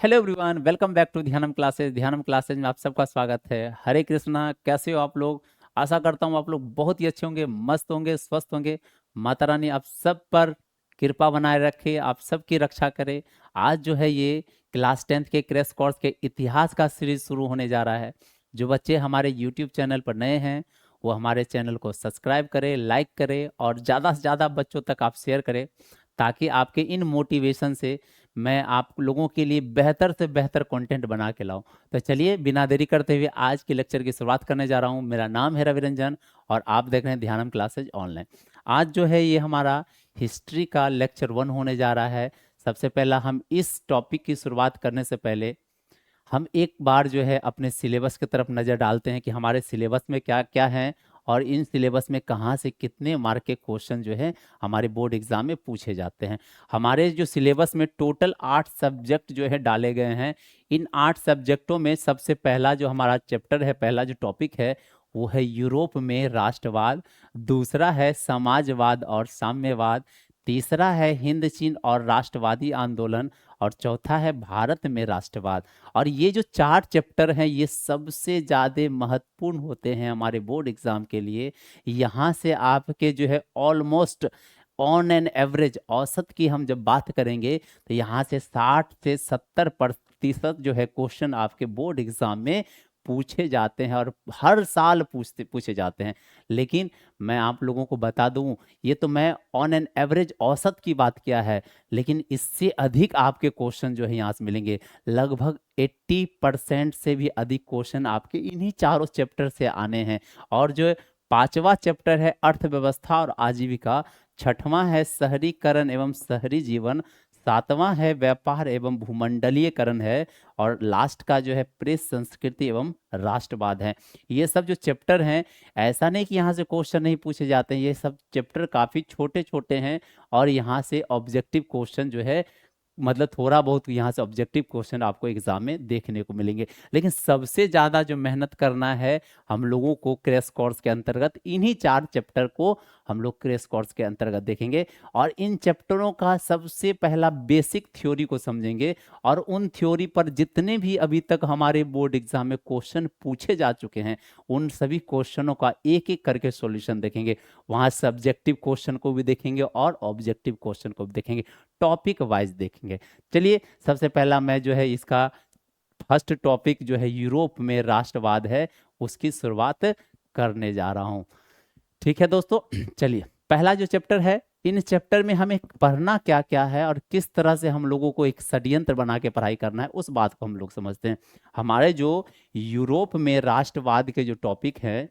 Hello everyone, welcome back to Dhyanam classes. Dhyanam classes में आप सबका स्वागत है। हरे कृष्णा, कैसे हो आप लोग? आशा करता हूँ आप लोग बहुत ही अच्छे होंगे, मस्त होंगे, स्वस्थ होंगे। माता रानी आप सब पर कृपा बनाए रखे, आप सबकी रक्षा करे। आज जो है ये क्लास 10th के क्रैश कोर्स के इतिहास का सीरीज शुरू होने जा रहा है। जो बच्चे हमारे यूट्यूब चैनल पर नए हैं वो हमारे चैनल को सब्सक्राइब करें, लाइक करें और ज़्यादा से ज़्यादा बच्चों तक आप शेयर करें, ताकि आपके इन मोटिवेशन से मैं आप लोगों के लिए बेहतर से बेहतर कंटेंट बना के लाऊं। तो चलिए बिना देरी करते हुए आज के लेक्चर की शुरुआत करने जा रहा हूं। मेरा नाम है रविरंजन और आप देख रहे हैं ध्यानम क्लासेज ऑनलाइन। आज जो है ये हमारा हिस्ट्री का लेक्चर 1 होने जा रहा है। सबसे पहला हम इस टॉपिक की शुरुआत करने से पहले हम एक बार जो है अपने सिलेबस की तरफ नज़र डालते हैं कि हमारे सिलेबस में क्या क्या है और इन सिलेबस में कहाँ से कितने मार्क के क्वेश्चन जो है हमारे बोर्ड एग्जाम में पूछे जाते हैं। हमारे जो सिलेबस में टोटल 8 सब्जेक्ट जो है डाले गए हैं। इन 8 सब्जेक्टों में सबसे पहला जो हमारा चैप्टर है, पहला जो टॉपिक है वो है यूरोप में राष्ट्रवाद। दूसरा है समाजवाद और साम्यवाद। तीसरा है हिंद चीन और राष्ट्रवादी आंदोलन। और चौथा है भारत में राष्ट्रवाद। और ये जो 4 चैप्टर हैं ये सबसे ज़्यादा महत्वपूर्ण होते हैं हमारे बोर्ड एग्जाम के लिए। यहाँ से आपके जो है ऑलमोस्ट ऑन एन एवरेज औसत की हम जब बात करेंगे तो यहाँ से 60 से 70% जो है क्वेश्चन आपके बोर्ड एग्जाम में पूछे जाते हैं और हर साल पूछे जाते हैं। लेकिन मैं आप लोगों को बता दूं, ये तो मैं ऑन एन एवरेज औसत की बात किया है, लेकिन इससे अधिक आपके क्वेश्चन जो है यहाँ से मिलेंगे। लगभग 80% से भी अधिक क्वेश्चन आपके इन्हीं चारों चैप्टर से आने हैं। और जो 5वां चैप्टर है अर्थव्यवस्था और आजीविका। 6वां है शहरीकरण एवं शहरी जीवन। 7वां है व्यापार एवं भूमंडलीयकरण है। और लास्ट का जो है प्रेस संस्कृति एवं राष्ट्रवाद है। ये सब जो चैप्टर हैं, ऐसा नहीं कि यहाँ से क्वेश्चन नहीं पूछे जाते हैं, ये सब चैप्टर काफ़ी छोटे छोटे हैं और यहाँ से ऑब्जेक्टिव क्वेश्चन जो है मतलब थोड़ा बहुत यहाँ से ऑब्जेक्टिव क्वेश्चन आपको एग्जाम में देखने को मिलेंगे। लेकिन सबसे ज़्यादा जो मेहनत करना है हम लोगों को क्रैश कोर्स के अंतर्गत, इन्हीं 4 चैप्टर को हम लोग क्रैश कोर्स के अंतर्गत देखेंगे। और इन चैप्टरों का सबसे पहला बेसिक थ्योरी को समझेंगे और उन थ्योरी पर जितने भी अभी तक हमारे बोर्ड एग्जाम में क्वेश्चन पूछे जा चुके हैं उन सभी क्वेश्चनों का एक एक करके सॉल्यूशन देखेंगे। वहाँ सब्जेक्टिव क्वेश्चन को भी देखेंगे और ऑब्जेक्टिव क्वेश्चन को भी देखेंगे, टॉपिक वाइज देखेंगे। चलिए सबसे पहला मैं जो है इसका फर्स्ट टॉपिक जो है यूरोप में राष्ट्रवाद है उसकी शुरुआत करने जा रहा हूं। ठीक है दोस्तों, चलिए पहला जो चैप्टर है, इन चैप्टर में हमें पढ़ना क्या क्या है और किस तरह से हम लोगों को एक षड्यंत्र बना के पढ़ाई करना है उस बात को हम लोग समझते हैं। हमारे जो यूरोप में राष्ट्रवाद के जो टॉपिक है,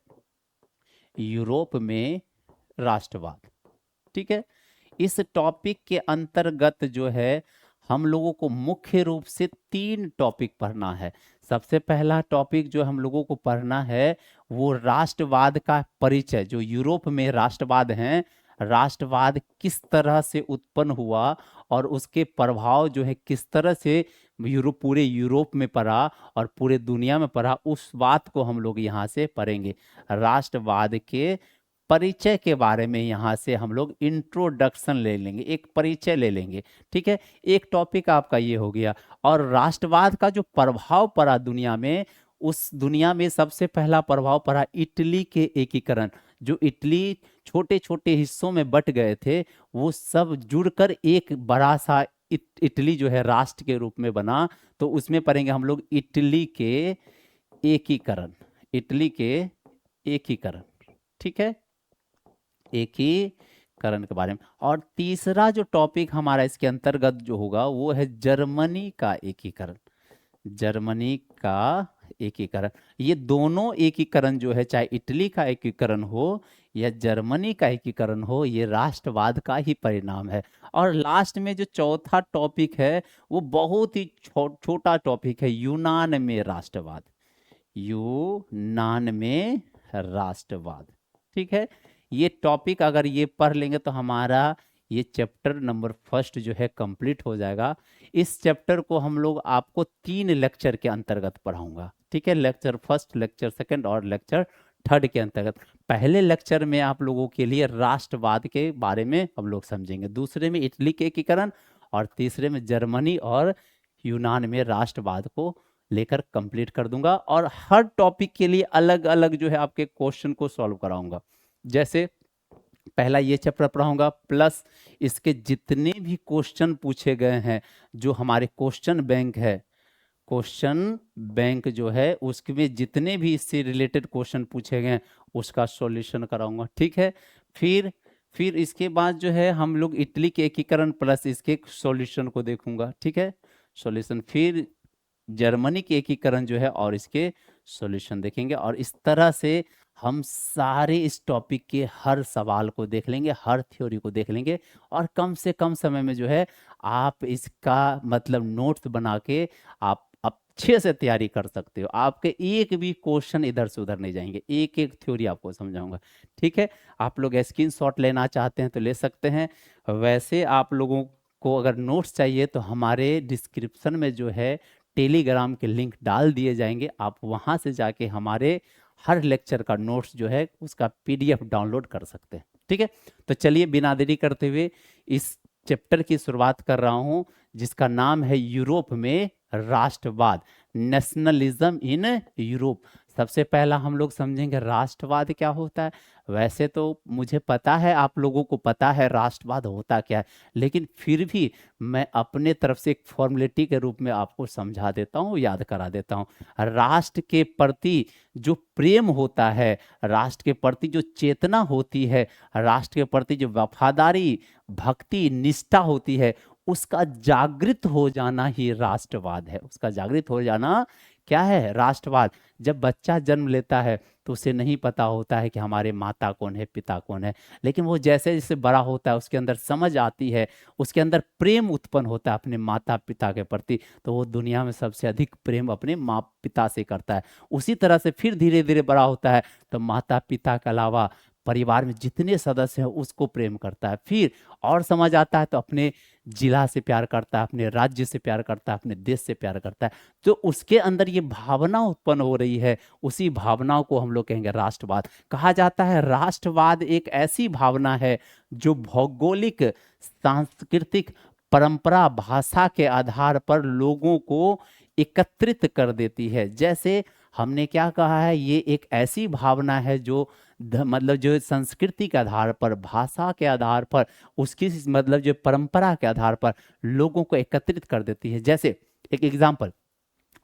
यूरोप में राष्ट्रवाद, ठीक है, इस टॉपिक के अंतर्गत जो है हम लोगों को मुख्य रूप से 3 टॉपिक पढ़ना है। सबसे पहला टॉपिक जो हम लोगों को पढ़ना है वो राष्ट्रवाद का परिचय। जो यूरोप में राष्ट्रवाद हैं, राष्ट्रवाद किस तरह से उत्पन्न हुआ और उसके प्रभाव जो है किस तरह से पूरे यूरोप में पड़ा और पूरे दुनिया में पड़ा, उस बात को हम लोग यहाँ से पढ़ेंगे। राष्ट्रवाद के परिचय के बारे में यहाँ से हम लोग इंट्रोडक्शन ले लेंगे, एक परिचय ले लेंगे। ठीक है, एक टॉपिक आपका ये हो गया। और राष्ट्रवाद का जो प्रभाव पड़ा दुनिया में, उस दुनिया में सबसे पहला प्रभाव पड़ा इटली के एकीकरण। जो इटली छोटे छोटे हिस्सों में बट गए थे वो सब जुड़कर एक बड़ा सा इटली जो है राष्ट्र के रूप में बना। तो उसमें पढ़ेंगे हम लोग इटली के एकीकरण, इटली के एकीकरण। ठीक है, एकीकरण के बारे में। और तीसरा जो टॉपिक हमारा इसके अंतर्गत जो होगा वो है जर्मनी का एकीकरण। जर्मनी का एकीकरण, ये दोनों एकीकरण जो है, चाहे इटली का एकीकरण हो या जर्मनी का एकीकरण हो, ये राष्ट्रवाद का ही परिणाम है। और लास्ट में जो चौथा टॉपिक है वो बहुत ही छोटा टॉपिक है, यूनान में राष्ट्रवाद। यूनान में राष्ट्रवाद, ठीक है। ये टॉपिक अगर ये पढ़ लेंगे तो हमारा ये चैप्टर नंबर फर्स्ट जो है कंप्लीट हो जाएगा। इस चैप्टर को हम लोग आपको 3 लेक्चर के अंतर्गत पढ़ाऊंगा। ठीक है, लेक्चर फर्स्ट, लेक्चर सेकंड और लेक्चर थर्ड के अंतर्गत। पहले लेक्चर में आप लोगों के लिए राष्ट्रवाद के बारे में हम लोग समझेंगे, दूसरे में इटली के एकीकरण और तीसरे में जर्मनी और यूनान में राष्ट्रवाद को लेकर कंप्लीट कर दूंगा, और हर टॉपिक के लिए अलग अलग जो है आपके क्वेश्चन को सॉल्व कराऊंगा। जैसे पहला ये चैप्टर पढ़ाऊंगा, प्लस इसके जितने भी क्वेश्चन पूछे गए हैं, जो हमारे क्वेश्चन बैंक है, क्वेश्चन बैंक जो है उसमें जितने भी इससे रिलेटेड क्वेश्चन पूछे गए हैं उसका सॉल्यूशन कराऊंगा, ठीक है। फिर इसके बाद जो है हम लोग इटली के एकीकरण प्लस इसके सॉल्यूशन को देखूंगा, ठीक है, सॉल्यूशन। फिर जर्मनी के एकीकरण जो है और इसके सॉल्यूशन देखेंगे, और इस तरह से हम सारे इस टॉपिक के हर सवाल को देख लेंगे, हर थ्योरी को देख लेंगे, और कम से कम समय में जो है आप इसका मतलब नोट्स बना के आप अच्छे से तैयारी कर सकते हो। आपके एक भी क्वेश्चन इधर से उधर नहीं जाएंगे, एक एक थ्योरी आपको समझाऊंगा, ठीक है। आप लोग स्क्रीनशॉट लेना चाहते हैं तो ले सकते हैं। वैसे आप लोगों को अगर नोट्स चाहिए तो हमारे डिस्क्रिप्शन में जो है टेलीग्राम के लिंक डाल दिए जाएंगे, आप वहां से जाके हमारे हर लेक्चर का नोट्स जो है उसका पीडीएफ डाउनलोड कर सकते हैं, ठीक है। तो चलिए बिना देरी करते हुए इस चैप्टर की शुरुआत कर रहा हूं, जिसका नाम है यूरोप में राष्ट्रवाद, नेशनलिज्म इन यूरोप। सबसे पहला हम लोग समझेंगे राष्ट्रवाद क्या होता है। वैसे तो मुझे पता है, आप लोगों को पता है राष्ट्रवाद होता क्या है, लेकिन फिर भी मैं अपने तरफ से एक फॉर्मेलिटी के रूप में आपको समझा देता हूँ, याद करा देता हूँ। राष्ट्र के प्रति जो प्रेम होता है, राष्ट्र के प्रति जो चेतना होती है, राष्ट्र के प्रति जो वफादारी, भक्ति, निष्ठा होती है, उसका जागृत हो जाना ही राष्ट्रवाद है। उसका जागृत हो जाना क्या है? राष्ट्रवाद। जब बच्चा जन्म लेता है तो उसे नहीं पता होता है कि हमारे माता कौन है, पिता कौन है, लेकिन वो जैसे जैसे बड़ा होता है उसके अंदर समझ आती है, उसके अंदर प्रेम उत्पन्न होता है अपने माता पिता के प्रति, तो वो दुनिया में सबसे अधिक प्रेम अपने माँ पिता से करता है। उसी तरह से फिर धीरे धीरे बड़ा होता है तो माता पिता के अलावा परिवार में जितने सदस्य हैं उसको प्रेम करता है। फिर और समझ आता है तो अपने जिला से प्यार करता है, अपने राज्य से प्यार करता है, अपने देश से प्यार करता है। तो उसके अंदर ये भावना उत्पन्न हो रही है, उसी भावनाओं को हम लोग कहेंगे राष्ट्रवाद। कहा जाता है राष्ट्रवाद एक ऐसी भावना है जो भौगोलिक, सांस्कृतिक, परंपरा, भाषा के आधार पर लोगों को एकत्रित कर देती है। जैसे हमने क्या कहा है, ये एक ऐसी भावना है जो मतलब जो संस्कृति के आधार पर, भाषा के आधार पर, उसकी मतलब जो परंपरा के आधार पर लोगों को एकत्रित कर देती है। जैसे एक एग्जांपल,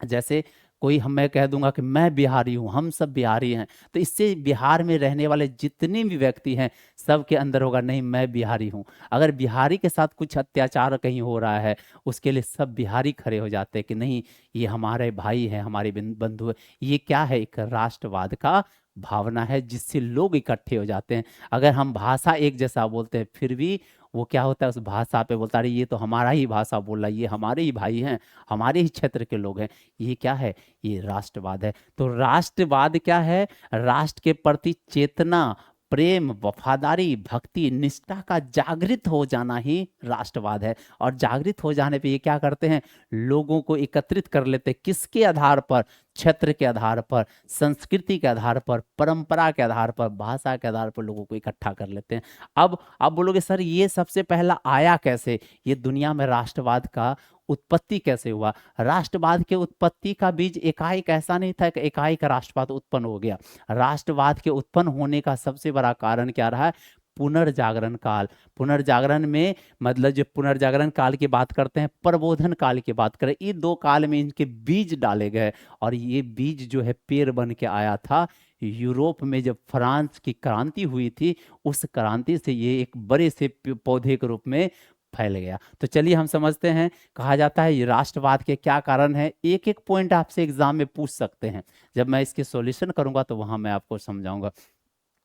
जैसे कोई मैं कह दूंगा कि मैं बिहारी हूं, हम सब बिहारी हैं, तो इससे बिहार में रहने वाले जितने भी व्यक्ति हैं सबके अंदर होगा नहीं मैं बिहारी हूं। अगर बिहारी के साथ कुछ अत्याचार कहीं हो रहा है उसके लिए सब बिहारी खड़े हो जाते हैं कि नहीं ये हमारे भाई हैं, हमारे बंधु है। ये क्या है? एक राष्ट्रवाद का भावना है जिससे लोग इकट्ठे हो जाते हैं। अगर हम भाषा एक जैसा बोलते हैं फिर भी वो क्या होता है, उस भाषा पे बोलता है ये तो हमारा ही भाषा बोल रहा है, ये हमारे ही भाई हैं, हमारे ही क्षेत्र के लोग हैं। ये क्या है? ये राष्ट्रवाद है। तो राष्ट्रवाद क्या है? राष्ट्र के प्रति चेतना, प्रेम, वफादारी, भक्ति, निष्ठा का जागृत हो जाना ही राष्ट्रवाद है। और जागृत हो जाने पे ये क्या करते हैं? लोगों को एकत्रित कर लेते हैं। किसके आधार पर? क्षेत्र के आधार पर, संस्कृति के आधार पर, परंपरा के आधार पर, भाषा के आधार पर लोगों को इकट्ठा कर लेते हैं। अब आप बोलोगे सर ये सबसे पहला आया कैसे? ये दुनिया में राष्ट्रवाद का उत्पत्ति कैसे हुआ? राष्ट्रवाद के उत्पत्ति का बीज एकाएक ऐसा नहीं था कि एकाएक राष्ट्रवाद उत्पन्न हो गया। राष्ट्रवाद के उत्पन्न होने का सबसे बड़ा कारण क्या रहा है? पुनर्जागरण काल। पुनर्जागरण में मतलब जो पुनर्जागरण काल की बात करते हैं, प्रबोधन काल की बात करें, ये दो काल में इनके बीज डाले गए, और ये बीज जो है पेड़ बन के आया था यूरोप में। जब फ्रांस की क्रांति हुई थी उस क्रांति से ये एक बड़े से पौधे के रूप में फैल गया। तो चलिए हम समझते हैं। कहा जाता है ये राष्ट्रवाद के क्या कारण है, एक एक पॉइंट आपसे एग्जाम में पूछ सकते हैं। जब मैं इसके सॉल्यूशन करूंगा तो वहां मैं आपको समझाऊंगा।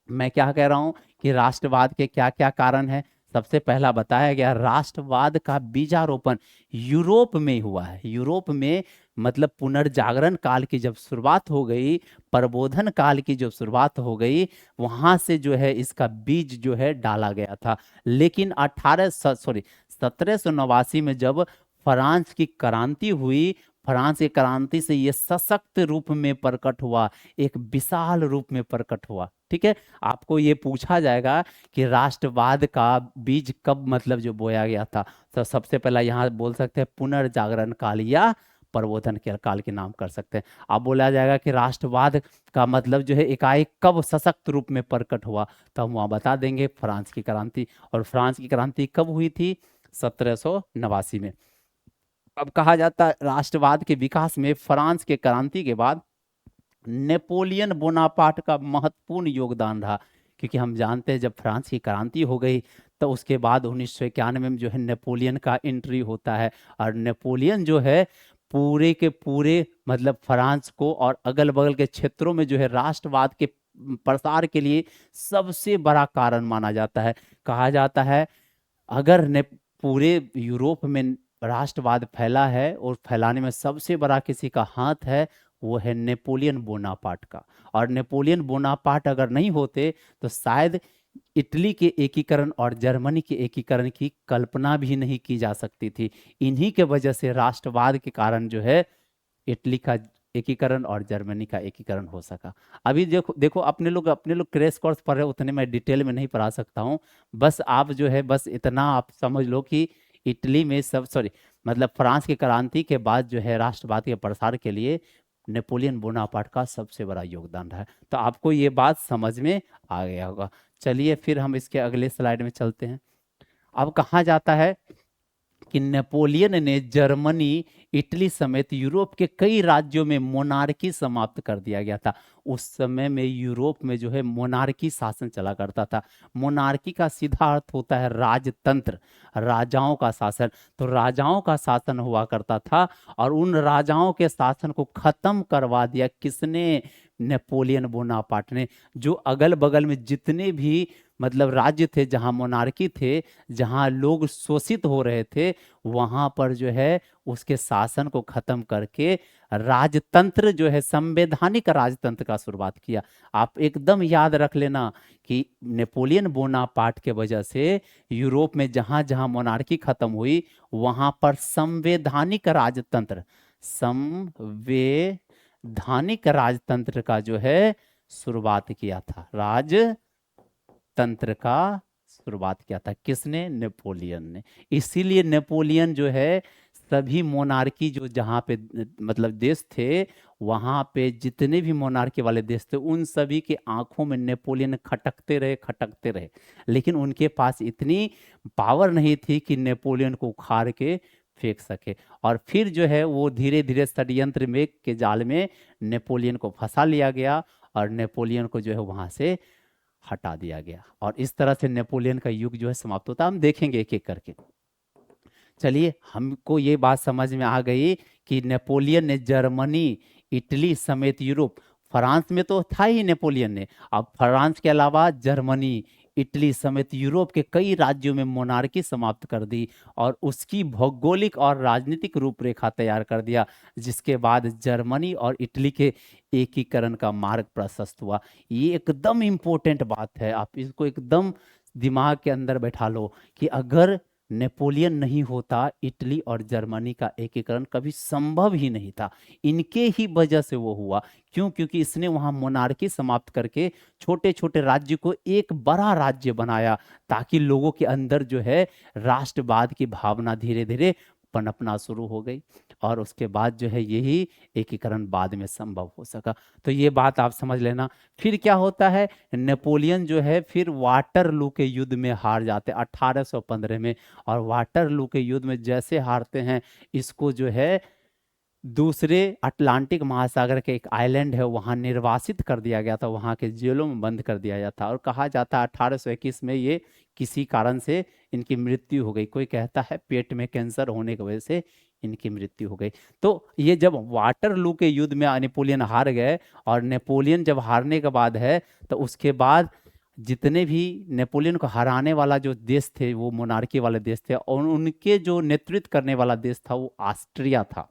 मैं क्या कह रहा हूं कि राष्ट्रवाद के क्या क्या कारण है। सबसे पहला बताया गया राष्ट्रवाद का बीजारोपण यूरोप में हुआ है। यूरोप में मतलब पुनर्जागरण काल की जब शुरुआत हो गई, प्रबोधन काल की जब शुरुआत हो गई, वहां से जो है इसका बीज जो है डाला गया था। लेकिन 1789 में जब फ्रांस की क्रांति हुई, फ्रांस की क्रांति से ये सशक्त रूप में प्रकट हुआ, एक विशाल रूप में प्रकट हुआ। ठीक है। आपको ये पूछा जाएगा कि राष्ट्रवाद का बीज कब मतलब जो बोया गया था, तो सबसे पहला यहाँ बोल सकते हैं पुनर्जागरण काल या प्रबोधन के काल के नाम कर सकते हैं। अब बोला जाएगा कि राष्ट्रवाद का मतलब जो है एकाएक कब सशक्त रूप में प्रकट हुआ, तो हम वहाँ बता देंगे फ्रांस की क्रांति। और फ्रांस की क्रांति कब हुई थी? 1789 में। अब कहा जाता है राष्ट्रवाद के विकास में फ्रांस के क्रांति के बाद नेपोलियन बोनापार्ट का महत्वपूर्ण योगदान रहा, क्योंकि हम जानते हैं जब फ्रांस की क्रांति हो गई तो उसके बाद 1991 में जो है नेपोलियन का एंट्री होता है। और नेपोलियन जो है पूरे के पूरे मतलब फ्रांस को और अगल बगल के क्षेत्रों में जो है राष्ट्रवाद के प्रसार के लिए सबसे बड़ा कारण माना जाता है। कहा जाता है अगर ने पूरे यूरोप में राष्ट्रवाद फैला है और फैलाने में सबसे बड़ा किसी का हाथ है, वो है नेपोलियन बोनापार्ट का। और नेपोलियन बोनापार्ट अगर नहीं होते तो शायद इटली के एकीकरण और जर्मनी के एकीकरण की कल्पना भी नहीं की जा सकती थी। इन्हीं के वजह से राष्ट्रवाद के कारण जो है इटली का एकीकरण और जर्मनी का एकीकरण हो सका। अभी देखो देखो अपने लोग क्रैश कोर्स पढ़ रहे, उतने मैं डिटेल में नहीं पढ़ा सकता हूँ। बस आप जो है बस इतना आप समझ लो कि इटली में सब सॉरी मतलब फ्रांस की क्रांति के बाद जो है राष्ट्रवाद के प्रसार के लिए नेपोलियन बोनापार्ट का सबसे बड़ा योगदान रहा है। तो आपको ये बात समझ में आ गया होगा। चलिए फिर हम इसके अगले स्लाइड में चलते हैं। अब कहा जाता है कि नेपोलियन ने जर्मनी, इटली समेत यूरोप के कई राज्यों में मोनार्की समाप्त कर दिया गया था। उस समय में यूरोप में जो है मोनार्की शासन चला करता था। मोनार्की का सीधा अर्थ होता है राजतंत्र, राजाओं का शासन। तो राजाओं का शासन हुआ करता था और उन राजाओं के शासन को खत्म करवा दिया किसने? नेपोलियन बोनापार्ट ने। जो अगल बगल में जितने भी मतलब राज्य थे जहां मोनार्की थे, जहां लोग शोषित हो रहे थे, वहां पर जो है उसके शासन को खत्म करके राजतंत्र जो है संवैधानिक राजतंत्र का शुरुआत किया। आप एकदम याद रख लेना कि नेपोलियन बोनापार्ट के वजह से यूरोप में जहां जहां मोनार्की खत्म हुई वहां पर संवैधानिक राजतंत्र, संवैधानिक राजतंत्र का जो है शुरुआत किया था। तंत्र का शुरुआत किया था किसने? नेपोलियन ने। इसीलिए नेपोलियन जो है सभी मोनार्की जो जहाँ पे मतलब देश थे, वहाँ पे जितने भी मोनार्की वाले देश थे उन सभी के आंखों में नेपोलियन खटकते रहे, लेकिन उनके पास इतनी पावर नहीं थी कि नेपोलियन को उखाड़ के फेंक सके। और फिर जो है वो धीरे धीरे षड्यंत्र में के जाल में नेपोलियन को फंसा लिया गया और नेपोलियन को जो है वहां से हटा दिया गया। और इस तरह से नेपोलियन का युग जो है समाप्त होता है। हम देखेंगे एक एक करके। चलिए हमको ये बात समझ में आ गई कि नेपोलियन ने जर्मनी, इटली समेत यूरोप, फ्रांस में तो था ही नेपोलियन ने, अब फ्रांस के अलावा जर्मनी, इटली समेत यूरोप के कई राज्यों में मोनार्की समाप्त कर दी और उसकी भौगोलिक और राजनीतिक रूपरेखा तैयार कर दिया, जिसके बाद जर्मनी और इटली के एकीकरण का मार्ग प्रशस्त हुआ। ये एकदम इम्पोर्टेंट बात है, आप इसको एकदम दिमाग के अंदर बैठा लो कि अगर नेपोलियन नहीं होता इटली और जर्मनी का एकीकरण कभी संभव ही नहीं था। इनके ही वजह से वो हुआ। क्यों? क्योंकि इसने वहां मोनार्की समाप्त करके छोटे छोटे राज्य को एक बड़ा राज्य बनाया, ताकि लोगों के अंदर जो है राष्ट्रवाद की भावना धीरे धीरे पनपना शुरू हो गई। और उसके बाद जो है यही एकीकरण बाद में संभव हो सका। तो ये बात आप समझ लेना। फिर क्या होता है? नेपोलियन जो है फिर वाटरलू के युद्ध में हार जाते 1815 में। और वाटरलू के युद्ध में जैसे हारते हैं, इसको जो है दूसरे अटलांटिक महासागर के एक आइलैंड है वहां निर्वासित कर दिया गया था, वहां के जेलों में बंद कर दिया जाता। और कहा जाता है 1821 में ये किसी कारण से इनकी मृत्यु हो गई। कोई कहता है पेट में कैंसर होने की वजह से इनकी मृत्यु हो गई। तो ये जब वाटरलू के युद्ध में नेपोलियन हार गए, और नेपोलियन जब हारने के बाद है तो उसके बाद जितने भी नेपोलियन को हराने वाला जो देश थे वो मोनार्की वाले देश थे, और उनके जो नेतृत्व करने वाला देश था वो ऑस्ट्रिया था,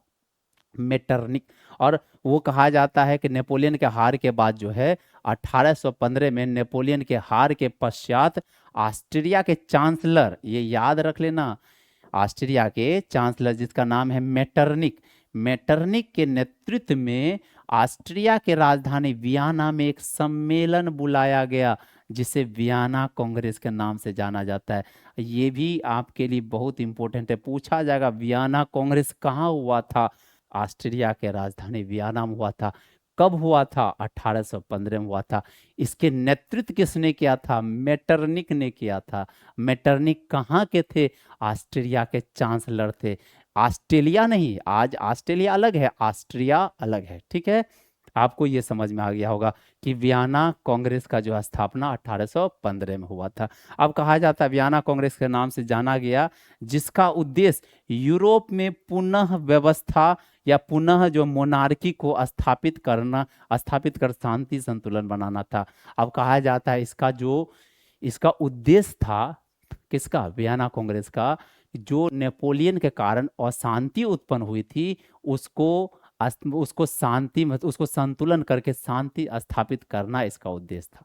मेटरनिक। और वो कहा जाता है कि नेपोलियन के हार के बाद जो है 1815 में नेपोलियन के हार के पश्चात ऑस्ट्रिया के चांसलर, ये याद रख लेना, ऑस्ट्रिया के चांसलर जिसका नाम है मेटरनिक, मेटरनिक के नेतृत्व में ऑस्ट्रिया के राजधानी वियना में एक सम्मेलन बुलाया गया जिसे वियना कांग्रेस के नाम से जाना जाता है। ये भी आपके लिए बहुत इंपॉर्टेंट है, पूछा जाएगा वियना कांग्रेस कहाँ हुआ था। ऑस्ट्रिया के राजधानी वियना में हुआ था। कब हुआ था? 1815 में हुआ था। इसके नेतृत्व किसने किया था? मेटरनिक ने किया था। मेटरनिक कहाँ के थे? ऑस्ट्रिया के चांसलर थे। ऑस्ट्रेलिया नहीं, आज ऑस्ट्रेलिया अलग है, ऑस्ट्रिया अलग है, ठीक है। आपको ये समझ में आ गया होगा कि वियना कांग्रेस का जो स्थापना 1815 में हुआ था। अब कहा जाता है वियना कांग्रेस के नाम से जाना गया, जिसका उद्देश्य यूरोप में पुनः व्यवस्था या पुनः जो मोनार्की को स्थापित कर शांति संतुलन बनाना था। अब कहा जाता है इसका उद्देश्य था किसका? वियना कांग्रेस का। जो नेपोलियन के कारण अशांति उत्पन्न हुई थी उसको संतुलन करके शांति स्थापित करना इसका उद्देश्य था,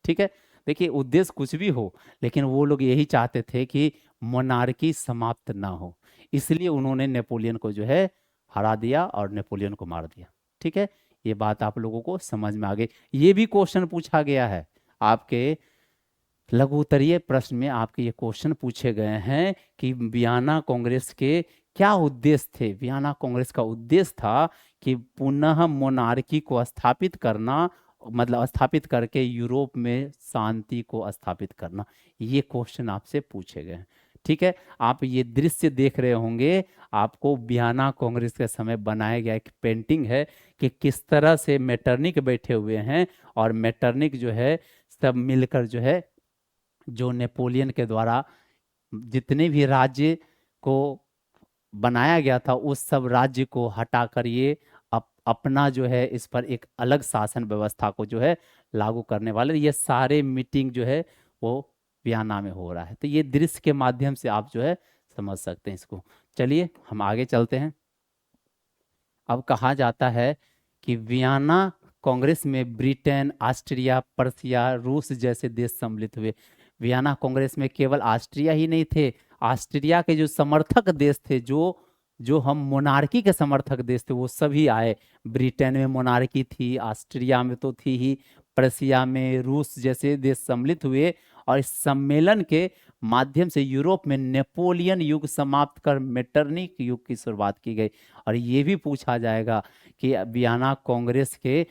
ठीक है। देखिए उद्देश्य कुछ भी हो, लेकिन वो लोग यही चाहते थे कि मोनार्की समाप्त ना हो, इसलिए उन्होंने नेपोलियन को जो है हरा दिया और नेपोलियन को मार दिया, ठीक है। ये बात आप लोगों को समझ में आ गई। ये भी क्वेश्चन पूछा गया है आपके लघु उत्तरीय प्रश्न में, आपके ये क्वेश्चन पूछे गए हैं कि वियना कांग्रेस के क्या उद्देश्य थे। वियना कांग्रेस का उद्देश्य था कि पुनः मोनार्की को स्थापित करना, मतलब स्थापित करके यूरोप में शांति को स्थापित करना। ये क्वेश्चन आपसे पूछे गए हैं, ठीक है। आप ये दृश्य देख रहे होंगे, आपको वियना कांग्रेस के समय बनाया गया एक पेंटिंग है कि किस तरह से मेटरनिक बैठे हुए हैं और मेटरनिक जो है सब मिलकर जो है जो नेपोलियन के द्वारा जितने भी राज्य को बनाया गया था उस सब राज्य को हटाकर ये अपना जो है इस पर एक अलग शासन व्यवस्था को जो है लागू करने वाले, ये सारे मीटिंग जो है वो वियना में हो रहा है। तो ये दृश्य के माध्यम से आप जो है समझ सकते हैं इसको। चलिए हम आगे चलते हैं। अब कहा जाता है कि वियना कांग्रेस में ब्रिटेन, ऑस्ट्रिया, पर्सिया, रूस जैसे देश सम्मिलित हुए। वियना कांग्रेस में केवल ऑस्ट्रिया ही नहीं थे, ऑस्ट्रिया के जो समर्थक देश थे, जो जो हम मोनार्की के समर्थक देश थे, वो सभी आए। ब्रिटेन में मोनार्की थी, ऑस्ट्रिया में तो थी ही, पर्सिया में, रूस जैसे देश सम्मिलित हुए और इस सम्मेलन के माध्यम से यूरोप में नेपोलियन युग समाप्त कर मेटरनिक युग की शुरुआत की गई। और ये भी पूछा जाएगा कि वियना कांग्रेस के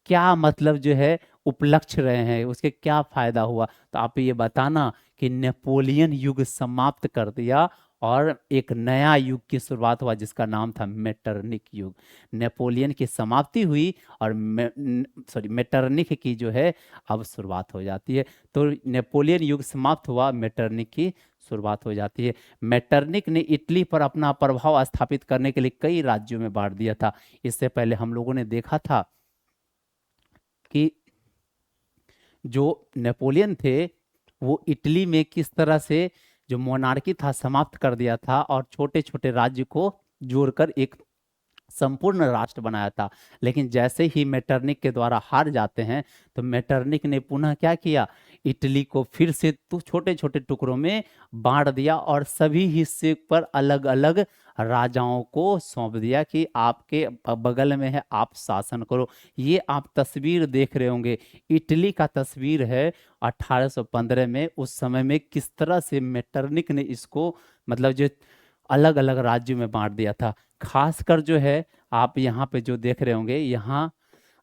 क्या मतलब जो है उपलक्ष्य रहे हैं, उसके क्या फायदा हुआ। तो आप ये बताना कि नेपोलियन युग समाप्त कर दिया और एक नया युग की शुरुआत हुआ जिसका नाम था मेटरनिक युग। नेपोलियन की समाप्ति हुई और मेटरनिक की जो है अब शुरुआत हो जाती है। तो नेपोलियन युग समाप्त हुआ, मेटरनिक की शुरुआत हो जाती है। मेटरनिक ने इटली पर अपना प्रभाव स्थापित करने के लिए कई राज्यों में बांट दिया था। इससे पहले हम लोगों ने देखा था कि जो नेपोलियन थे वो इटली में किस तरह से जो मोनार्की था समाप्त कर दिया था और छोटे छोटे राज्य को जोड़कर एक संपूर्ण राष्ट्र बनाया था। लेकिन जैसे ही मेटरनिक के द्वारा हार जाते हैं तो मेटरनिक ने पुनः क्या किया, इटली को फिर से तो छोटे छोटे टुकड़ों में बांट दिया और सभी हिस्से पर अलग अलग राजाओं को सौंप दिया कि आपके बगल में है, आप शासन करो। ये आप तस्वीर देख रहे होंगे, इटली का तस्वीर है 1815 में। उस समय में किस तरह से मेटरनिक ने इसको मतलब जो अलग अलग राज्यों में बांट दिया था। खासकर जो है आप यहाँ पे जो देख रहे होंगे, यहाँ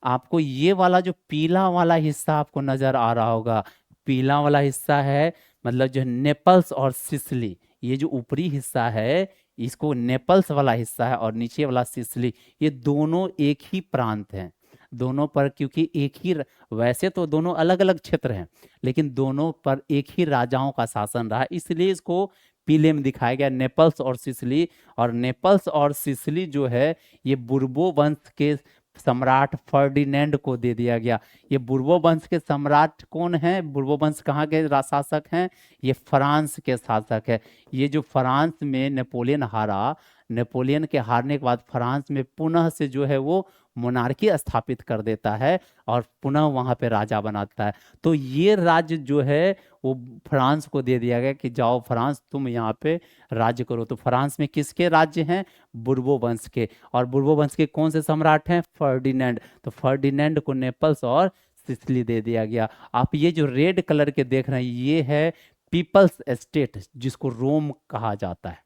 आपको ये वाला जो पीला वाला हिस्सा आपको नजर आ रहा होगा, पीला वाला हिस्सा है मतलब जो नेपल्स और सिसिली। ये जो ऊपरी हिस्सा है इसको नेपल्स वाला हिस्सा है और नीचे वाला सिसिली, ये दोनों एक ही प्रांत हैं। दोनों पर क्योंकि एक ही वैसे तो दोनों अलग अलग क्षेत्र हैं लेकिन दोनों पर एक ही राजाओं का शासन रहा, इसलिए इसको पीले में दिखाया गया, नेपल्स और सिसिली। और नेपल्स और सिसिली जो है ये बुर्बो वंश के सम्राट फर्डिनेंड को दे दिया गया। ये बुर्बो वंश के सम्राट कौन है? बुर्बो वंश कहाँ के शासक हैं? ये फ्रांस के शासक है। ये जो फ्रांस में नेपोलियन हारा, नेपोलियन के हारने के बाद फ्रांस में पुनः से जो है वो मोनार्की स्थापित कर देता है और पुनः वहां पे राजा बनाता है। तो ये राज्य जो है वो फ्रांस को दे दिया गया कि जाओ फ्रांस तुम यहाँ पे राज्य करो। तो फ्रांस में किसके राज्य हैं? बुर्बो वंश के। और बुर्बो वंश के कौन से सम्राट हैं? फर्डिनेंड। तो फर्डिनेंड को नेपल्स और सिसिली दे दिया गया। आप ये जो रेड कलर के देख रहे हैं ये है पीपल्स एस्टेट, जिसको रोम कहा जाता है।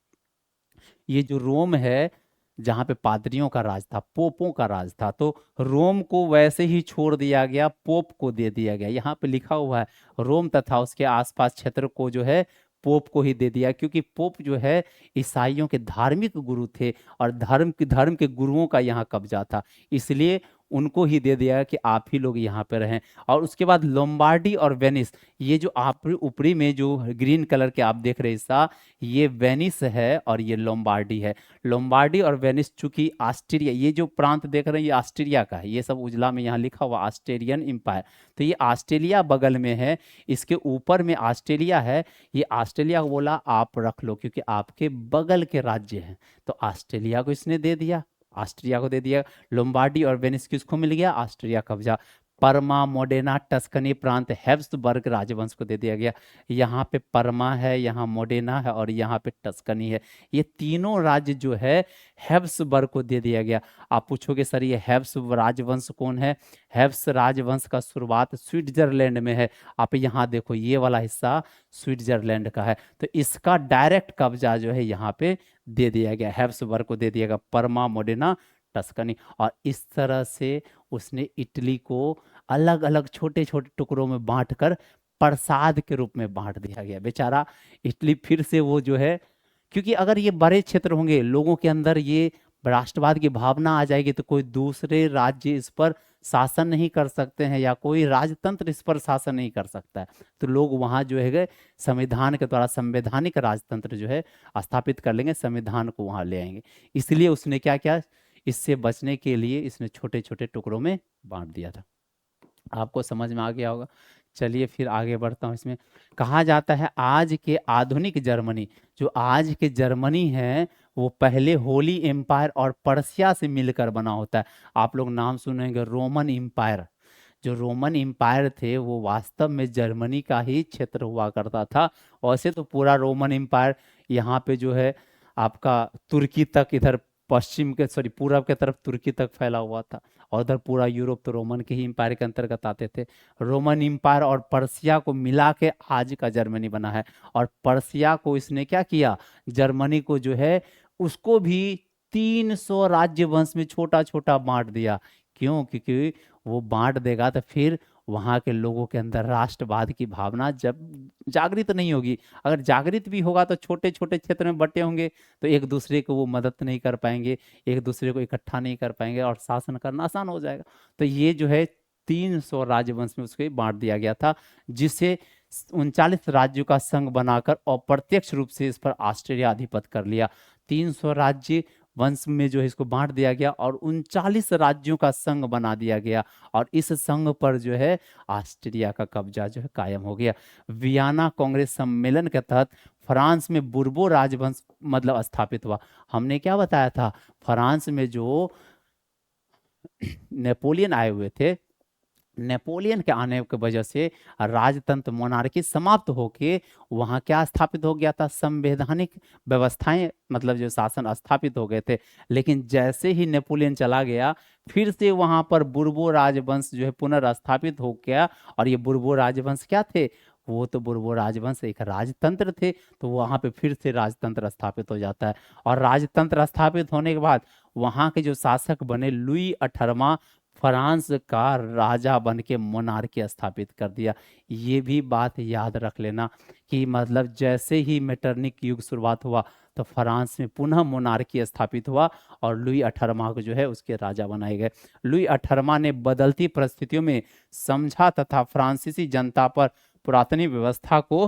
ये जो रोम है जहाँ पे पादरियों का राज था, पोपों का राज था, तो रोम को वैसे ही छोड़ दिया गया, पोप को दे दिया गया। यहाँ पे लिखा हुआ है रोम तथा उसके आसपास क्षेत्र को जो है पोप को ही दे दिया, क्योंकि पोप जो है ईसाइयों के धार्मिक गुरु थे और धर्म के गुरुओं का यहाँ कब्जा था, इसलिए उनको ही दे दिया कि आप ही लोग यहाँ पे रहें। और उसके बाद लोम्बार्डी और वेनिस, ये जो आप ऊपरी में जो ग्रीन कलर के आप देख रहे हैं हिस्सा, ये वेनिस है और ये लोम्बार्डी है। लोम्बार्डी और वेनिस चूंकि ऑस्ट्रिया, ये जो प्रांत देख रहे हैं ये ऑस्ट्रिया का है, ये सब उजला में यहाँ लिखा हुआ ऑस्ट्रेलियन एम्पायर, तो ये ऑस्ट्रेलिया बगल में है, इसके ऊपर में ऑस्ट्रेलिया है। ये ऑस्ट्रेलिया को बोला आप रख लो क्योंकि आपके बगल के राज्य हैं, तो ऑस्ट्रेलिया को इसने दे दिया, ऑस्ट्रिया को दे दिया। लोम्बार्डी और वेनिस किसको मिल गया? ऑस्ट्रिया कब्जा। परमा, मोडेना, टस्कनी प्रांत हैब्सबर्ग राजवंश को दे दिया गया। यहाँ पे परमा है, यहाँ मोडेना है और यहाँ पे टस्कनी है। ये तीनों राज्य जो है हैब्सबर्ग को दे दिया गया। आप पूछोगे सर ये हैब्स राजवंश कौन है? हैब्स राजवंश का शुरुआत स्विट्जरलैंड में है। आप यहाँ देखो ये वाला हिस्सा स्विट्जरलैंड का है, तो इसका डायरेक्ट कब्जा जो है यहाँ पे दे दिया गया, हैब्सबर्ग को दे दिया गया, परमा, मोडेना, टस्कनी। और इस तरह से उसने इटली को अलग अलग छोटे छोटे टुकड़ों में बांटकर प्रसाद के रूप में बांट दिया गया। बेचारा इटली फिर से वो जो है, क्योंकि अगर ये बड़े क्षेत्र होंगे, लोगों के अंदर ये राष्ट्रवाद की भावना आ जाएगी, तो कोई दूसरे राज्य इस पर शासन नहीं कर सकते हैं या कोई राजतंत्र इस पर शासन नहीं कर सकता है, तो लोग वहां जो है संविधान के द्वारा संवैधानिक राजतंत्र जो है स्थापित कर लेंगे, संविधान को वहां ले आएंगे। इसलिए उसने क्या किया, इससे बचने के लिए इसने छोटे छोटे टुकड़ों में बांट दिया था। आपको समझ में आ गया होगा। चलिए फिर आगे बढ़ता हूँ। इसमें कहा जाता है आज के आधुनिक जर्मनी, जो आज के जर्मनी है वो पहले होली एम्पायर और पर्सिया से मिलकर बना होता है। आप लोग नाम सुनेंगे रोमन एम्पायर। जो रोमन एम्पायर थे वो वास्तव में जर्मनी का ही क्षेत्र हुआ करता था। वैसे तो पूरा रोमन एम्पायर यहाँ पे जो है आपका तुर्की तक, इधर पश्चिम के पूरब के तरफ तुर्की तक फैला हुआ था, और उधर पूरा यूरोप तो रोमन के ही एम्पायर के अंतर्गत आते थे। रोमन एम्पायर और पर्सिया को मिला के आज का जर्मनी बना है। और पर्सिया को इसने क्या किया, जर्मनी को जो है उसको भी 300 राज्य वंश में छोटा छोटा बांट दिया। क्यों? क्योंकि वो बांट देगा तो फिर वहां के लोगों के अंदर राष्ट्रवाद की भावना जब जागृत नहीं होगी, अगर जागृत भी होगा तो छोटे छोटे क्षेत्र में बटे होंगे, तो एक दूसरे को वो मदद नहीं कर पाएंगे, एक दूसरे को इकट्ठा नहीं कर पाएंगे और शासन करना आसान हो जाएगा। तो ये जो है 300 राजवंश में उसको बांट दिया गया था, जिसे 39 राज्यों का संघ बनाकर अप्रत्यक्ष रूप से इस पर ऑस्ट्रेलिया अधिपत्य कर लिया। 300 राज्य वंश में जो है इसको बांट दिया गया और 39 राज्यों का संघ बना दिया गया, और इस संघ पर जो है ऑस्ट्रिया का कब्जा जो है कायम हो गया। वियना कांग्रेस सम्मेलन के तहत फ्रांस में बुर्बो राजवंश मतलब स्थापित हुआ। हमने क्या बताया था, फ्रांस में जो नेपोलियन आए हुए थे, नेपोलियन के आने की वजह से राजतंत्र मोनार्की समाप्त होके वहां क्या स्थापित हो गया था, संवैधानिक व्यवस्थाएं मतलब जो शासन स्थापित हो गए थे। लेकिन जैसे ही नेपोलियन चला गया फिर से वहां पर बुर्बो राजवंश जो है पुनर्स्थापित हो गया। और ये बुर्बो राजवंश क्या थे, वो तो बुर्बो राजवंश एक राजतंत्र थे, तो वहां पे फिर से राजतंत्र स्थापित हो जाता है। और राजतंत्र स्थापित होने के बाद वहां के जो शासक बने लुई 18वां फ्रांस का राजा बन के मोनार्की स्थापित कर दिया। ये भी बात याद रख लेना कि मतलब जैसे ही मेटरनिक युग शुरुआत हुआ तो फ्रांस में पुनः मोनार्की स्थापित हुआ और लुई 18वां को जो है उसके राजा बनाए गए। लुई 18वां ने बदलती परिस्थितियों में समझा तथा फ्रांसीसी जनता पर पुरातनी व्यवस्था को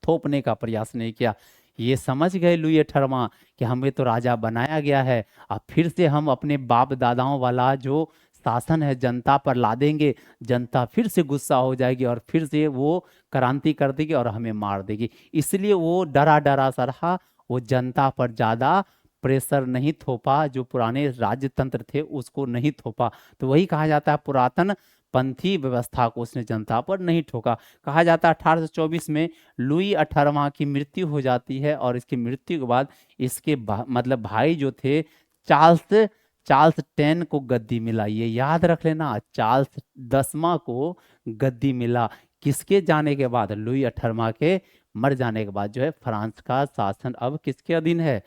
थोपने का प्रयास नहीं किया। ये समझ गए लुई 18वां कि हमें तो राजा बनाया गया है, अब फिर से हम अपने बाप दादाओं वाला जो शासन है जनता पर ला देंगे, जनता फिर से गुस्सा हो जाएगी और फिर से वो क्रांति कर देगी और हमें मार देगी। इसलिए वो डरा डरा सा रहा, वो जनता पर ज्यादा प्रेशर नहीं थोपा, जो पुराने राज्य तंत्र थे उसको नहीं थोपा। तो वही कहा जाता है पुरातन पंथी व्यवस्था को उसने जनता पर नहीं ठोका। कहा जाता है 1824 में लुई 18वां की मृत्यु हो जाती है, और इसकी मृत्यु के बाद इसके मतलब भाई जो थे चार्ल्स चार्ल्स 10 को गद्दी मिला। ये याद रख लेना, चार्ल्स 10वां को गद्दी मिला। किसके जाने के बाद? लुई 18वां के मर जाने के बाद जो है फ्रांस का शासन अब किसके अधीन है?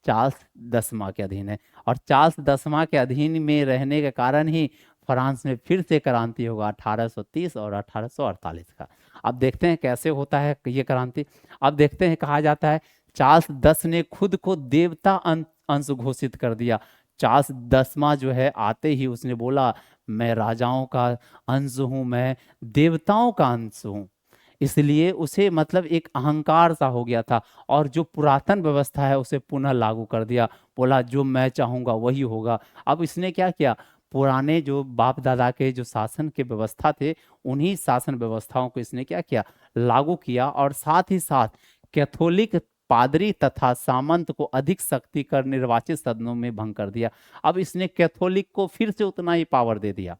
चार्ल्स 10वां के अधीन है। और चार्ल्स 10वां के अधीन में रहने के कारण ही फ्रांस में फिर से क्रांति होगा 1830 और 1848 का। अब देखते हैं कैसे होता है ये क्रांति। अब देखते हैं, कहा जाता है चार्ल्स 10 ने खुद को देवता अंश घोषित कर दिया। चार्ल्स 10वां जो है आते ही उसने बोला, मैं राजाओं का अंश हूं, मैं देवताओं का अंश हूं। इसलिए उसे मतलब एक अहंकार सा हो गया था, और जो पुरातन व्यवस्था है उसे पुनः लागू कर दिया। बोला जो मैं चाहूंगा वही होगा। अब इसने क्या किया? पुराने जो बाप दादा के जो शासन के व्यवस्था थे, उन्हीं शासन व्यवस्थाओं को इसने क्या किया? लागू किया। और साथ ही साथ कैथोलिक पादरी तथा सामंत को अधिक शक्ति कर निर्वाचित सदनों में भंग कर दिया। अब इसने कैथोलिक को फिर से उतना ही पावर दे दिया।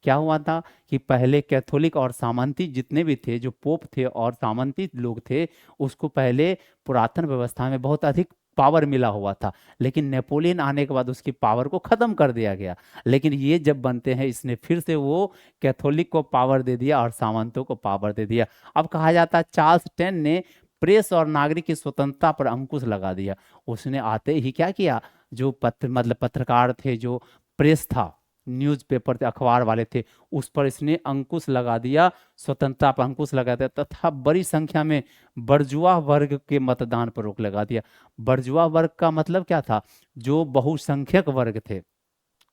क्या हुआ था कि पहले कैथोलिक और सामंती जितने भी थे, जो पोप थे और सामंती लोग थे, उसको पहले पुरातन व्यवस्था में बहुत अधिक पावर मिला हुआ था। लेकिन नेपोलियन आने के बाद उसकी पावर को खत्म कर दिया गया। लेकिन ये जब बनते हैं, इसने फिर से वो कैथोलिक को पावर दे दिया और सामंतों को पावर दे दिया। अब कहा जाता है चार्ल्स 10 ने प्रेस और नागरिक की स्वतंत्रता पर अंकुश लगा दिया। उसने आते ही क्या किया? जो मतलब पत्रकार थे, जो प्रेस था, न्यूज़पेपर थे, अखबार वाले थे, उस पर इसने अंकुश लगा दिया, स्वतंत्रता पर अंकुश लगा दिया, तथा बड़ी संख्या में बर्जुआ वर्ग के मतदान पर रोक लगा दिया। बर्जुआ वर्ग का मतलब क्या था? जो बहुसंख्यक वर्ग थे,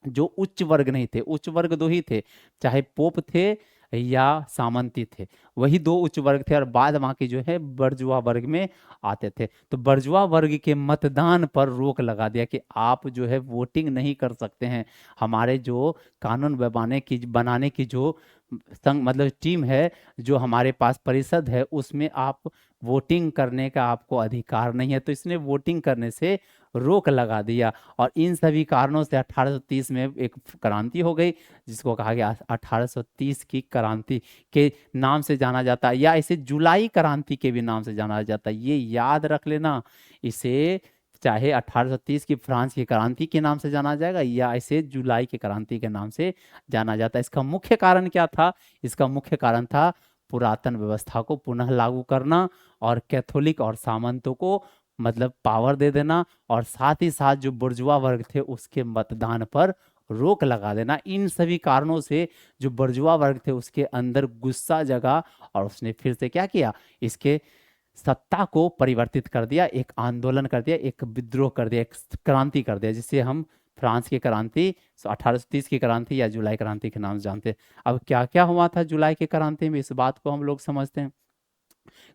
जो उच्च वर्ग नहीं थे। उच्च वर्ग दो ही थे, चाहे पोप थे या सामंती थे, वही दो उच्च वर्ग थे। और बाद बाकी जो है बर्जुआ वर्ग में आते थे। तो बर्जुआ वर्ग के मतदान पर रोक लगा दिया कि आप जो है वोटिंग नहीं कर सकते हैं। हमारे जो कानून बनाने की जो संघ मतलब टीम है, जो हमारे पास परिषद है, उसमें आप वोटिंग करने का आपको अधिकार नहीं है। तो इसने वोटिंग करने से रोक लगा दिया। और इन सभी कारणों से 1830 में एक क्रांति हो गई, जिसको कहा गया 1830 की क्रांति के नाम से जाना जाता है, या इसे जुलाई क्रांति के भी नाम से जाना जाता है। ये याद रख लेना, इसे चाहे 1830 की फ्रांस की क्रांति के नाम से जाना जाएगा, या इसे जुलाई की क्रांति के नाम से जाना जाता है। इसका मुख्य कारण क्या था? इसका मुख्य कारण था पुरातन व्यवस्था को पुनः लागू करना, और कैथोलिक और सामंतों को मतलब पावर दे देना, और साथ ही साथ जो बुर्जुआ वर्ग थे उसके मतदान पर रोक लगा देना। इन सभी कारणों से जो बुर्जुआ वर्ग थे उसके अंदर गुस्सा जगा, और उसने फिर से क्या किया? इसके सत्ता को परिवर्तित कर दिया, एक आंदोलन कर दिया, एक विद्रोह कर दिया, एक क्रांति कर दिया, जिसे हम फ्रांस की क्रांति 1830 की क्रांति या जुलाई क्रांति के नाम से जानते हैं। अब क्या क्या हुआ था जुलाई की क्रांति में, इस बात को हम लोग समझते हैं।